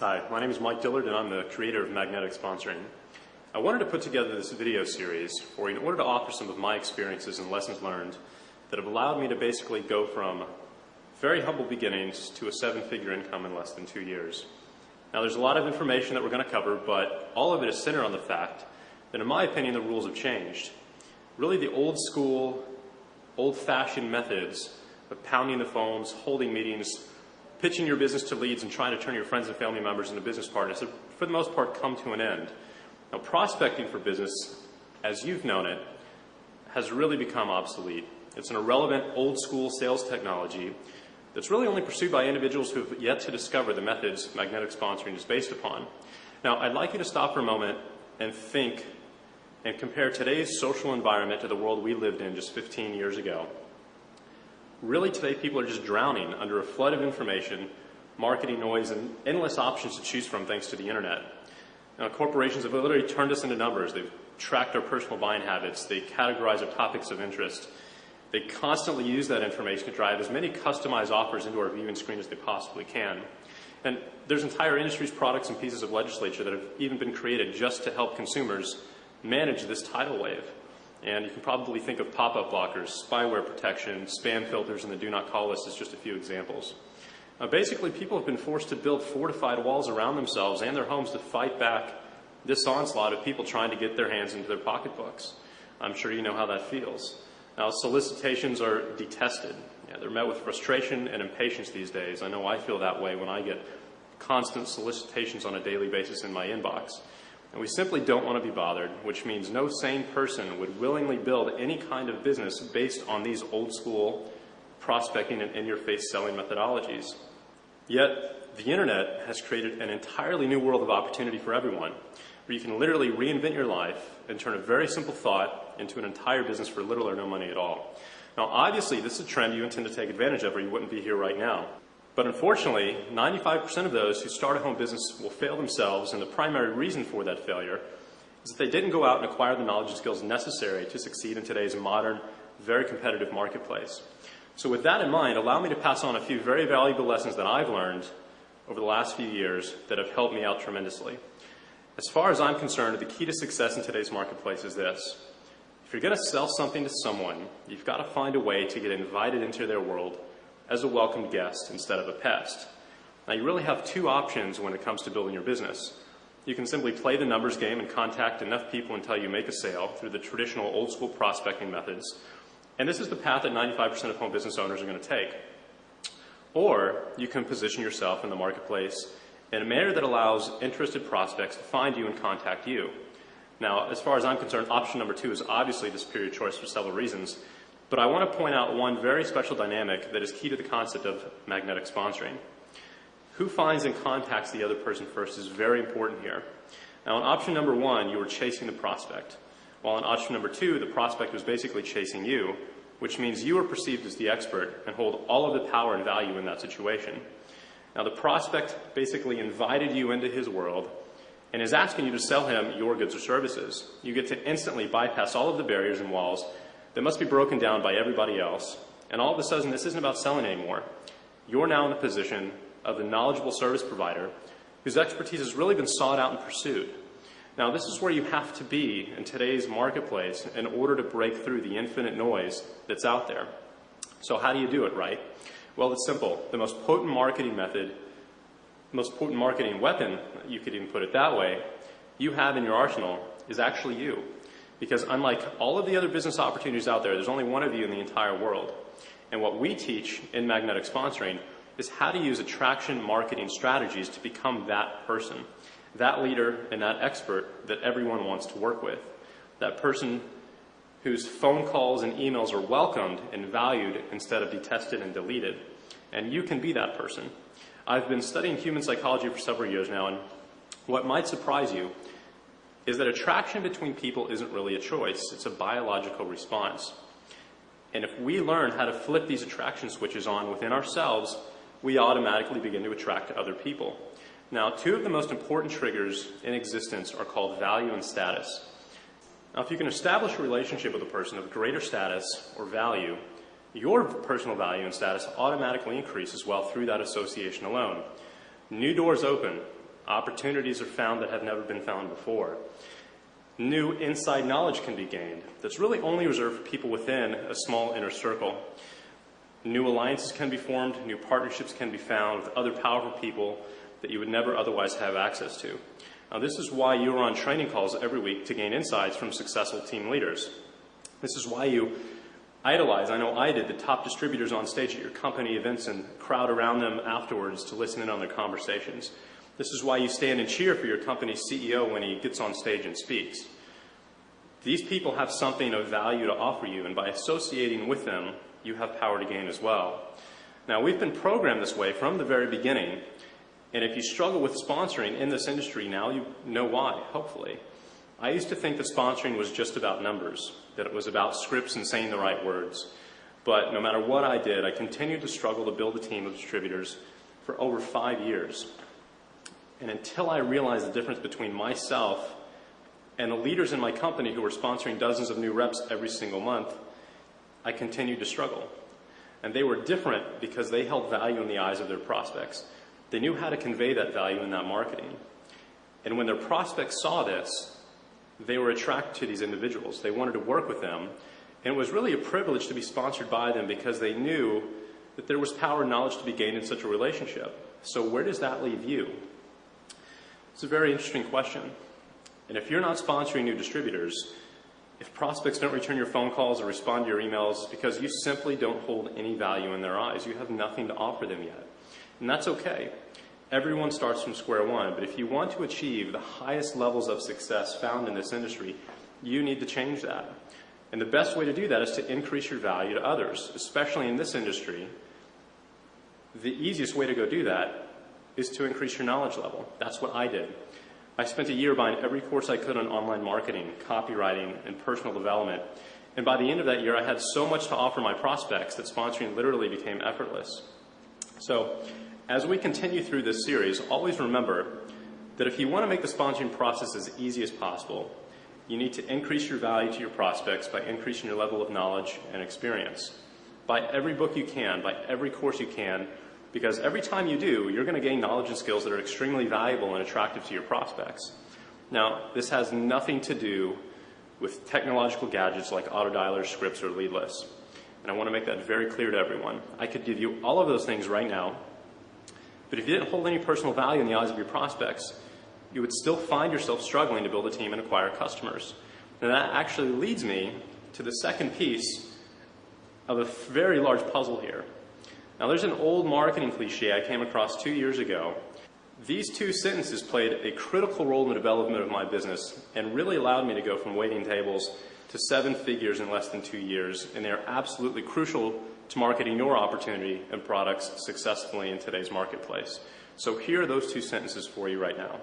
Hi, my name is Mike Dillard and I'm the creator of Magnetic Sponsoring. I wanted to put together this video series for you in order to offer some of my experiences and lessons learned that have allowed me to basically go from very humble beginnings to a 7-figure income in less than 2 years. Now there's a lot of information that we're going to cover, but all of it is centered on the fact that in my opinion the rules have changed. Really the old school, old-fashioned methods of pounding the phones, holding meetings, pitching your business to leads and trying to turn your friends and family members into business partners have, for the most part, come to an end. Now, prospecting for business, as you've known it, has really become obsolete. It's an irrelevant, old-school sales technology that's really only pursued by individuals who have yet to discover the methods magnetic sponsoring is based upon. Now, I'd like you to stop for a moment and think and compare today's social environment to the world we lived in just 15 years ago. Really, today people are just drowning under a flood of information, marketing noise, and endless options to choose from thanks to the internet. Now, corporations have literally turned us into numbers. They've tracked our personal buying habits. They categorize our topics of interest. They constantly use that information to drive as many customized offers into our viewing screen as they possibly can. And there's entire industries, products, and pieces of legislature that have even been created just to help consumers manage this tidal wave. And you can probably think of pop-up blockers, spyware protection, spam filters, and the do not call list as just a few examples. Basically, people have been forced to build fortified walls around themselves and their homes to fight back this onslaught of people trying to get their hands into their pocketbooks. I'm sure you know how that feels. Now, solicitations are detested. They're met with frustration and impatience these days. I know I feel that way when I get constant solicitations on a daily basis in my inbox. And we simply don't want to be bothered, which means no sane person would willingly build any kind of business based on these old school prospecting and in-your-face selling methodologies. Yet, the internet has created an entirely new world of opportunity for everyone, where you can literally reinvent your life and turn a very simple thought into an entire business for little or no money at all. Now, obviously, this is a trend you intend to take advantage of or you wouldn't be here right now. But unfortunately, 95% of those who start a home business will fail themselves, and the primary reason for that failure is that they didn't go out and acquire the knowledge and skills necessary to succeed in today's modern, very competitive marketplace. So with that in mind, allow me to pass on a few very valuable lessons that I've learned over the last few years that have helped me out tremendously. As far as I'm concerned, the key to success in today's marketplace is this. If you're going to sell something to someone, you've got to find a way to get invited into their world as a welcome guest instead of a pest. Now, you really have two options when it comes to building your business. You can simply play the numbers game and contact enough people until you make a sale through the traditional old school prospecting methods. And this is the path that 95% of home business owners are going to take. Or you can position yourself in the marketplace in a manner that allows interested prospects to find you and contact you. Now, as far as I'm concerned, option number 2 is obviously the superior choice for several reasons. But I want to point out one very special dynamic that is key to the concept of magnetic sponsoring. Who finds and contacts the other person first is very important here. Now, in option number 1, you were chasing the prospect, while in option number 2, the prospect was basically chasing you, which means you are perceived as the expert and hold all of the power and value in that situation. Now, the prospect basically invited you into his world and is asking you to sell him your goods or services. You get to instantly bypass all of the barriers and walls that must be broken down by everybody else. And all of a sudden, this isn't about selling anymore. You're now in the position of the knowledgeable service provider whose expertise has really been sought out and pursued. Now, this is where you have to be in today's marketplace in order to break through the infinite noise that's out there. So how do you do it, right? Well, it's simple. The most potent marketing method, most potent marketing weapon, you could even put it that way, you have in your arsenal is actually you. Because unlike all of the other business opportunities out there, there's only one of you in the entire world. And what we teach in magnetic sponsoring is how to use attraction marketing strategies to become that person, that leader and that expert that everyone wants to work with, that person whose phone calls and emails are welcomed and valued instead of detested and deleted. And you can be that person. I've been studying human psychology for several years now, and what might surprise you is that attraction between people isn't really a choice. It's a biological response. And if we learn how to flip these attraction switches on within ourselves, we automatically begin to attract other people. Now, 2 of the most important triggers in existence are called value and status. Now, if you can establish a relationship with a person of greater status or value, your personal value and status automatically increase as well through that association alone. New doors open, Opportunities are found that have never been found before. New inside knowledge can be gained that's really only reserved for people within a small inner circle. New alliances can be formed, new partnerships can be found with other powerful people that you would never otherwise have access to. Now, this is why you are on training calls every week to gain insights from successful team leaders. This is why you idolize, I know I did, the top distributors on stage at your company events and crowd around them afterwards to listen in on their conversations. This is why you stand and cheer for your company's CEO when he gets on stage and speaks. These people have something of value to offer you, and by associating with them, you have power to gain as well. Now, we've been programmed this way from the very beginning, and if you struggle with sponsoring in this industry now, you know why, hopefully. I used to think that sponsoring was just about numbers, that it was about scripts and saying the right words. But no matter what I did, I continued to struggle to build a team of distributors for over 5 years. And until I realized the difference between myself and the leaders in my company who were sponsoring dozens of new reps every single month, I continued to struggle. And they were different because they held value in the eyes of their prospects. They knew how to convey that value in that marketing. And when their prospects saw this, they were attracted to these individuals. They wanted to work with them. And it was really a privilege to be sponsored by them because they knew that there was power and knowledge to be gained in such a relationship. So where does that leave you? It's a very interesting question. And if you're not sponsoring new distributors, if prospects don't return your phone calls or respond to your emails, it's because you simply don't hold any value in their eyes. You have nothing to offer them yet. And that's okay. Everyone starts from square one, but if you want to achieve the highest levels of success found in this industry, you need to change that. And the best way to do that is to increase your value to others, especially in this industry. The easiest way to go do that is to increase your knowledge level. That's what I did. I spent a year buying every course I could on online marketing, copywriting, and personal development. And by the end of that year, I had so much to offer my prospects that sponsoring literally became effortless. So, as we continue through this series, always remember that if you want to make the sponsoring process as easy as possible, you need to increase your value to your prospects by increasing your level of knowledge and experience. Buy every book you can, buy every course you can, because every time you do, you're going to gain knowledge and skills that are extremely valuable and attractive to your prospects. Now, this has nothing to do with technological gadgets like autodialers, scripts, or lead lists. And I want to make that very clear to everyone. I could give you all of those things right now, but if you didn't hold any personal value in the eyes of your prospects, you would still find yourself struggling to build a team and acquire customers. And that actually leads me to the second piece of a very large puzzle here. Now, there's an old marketing cliche I came across 2 years ago. These two sentences played a critical role in the development of my business and really allowed me to go from waiting tables to 7 figures in less than 2 years, and they're absolutely crucial to marketing your opportunity and products successfully in today's marketplace. So here are those two sentences for you right now.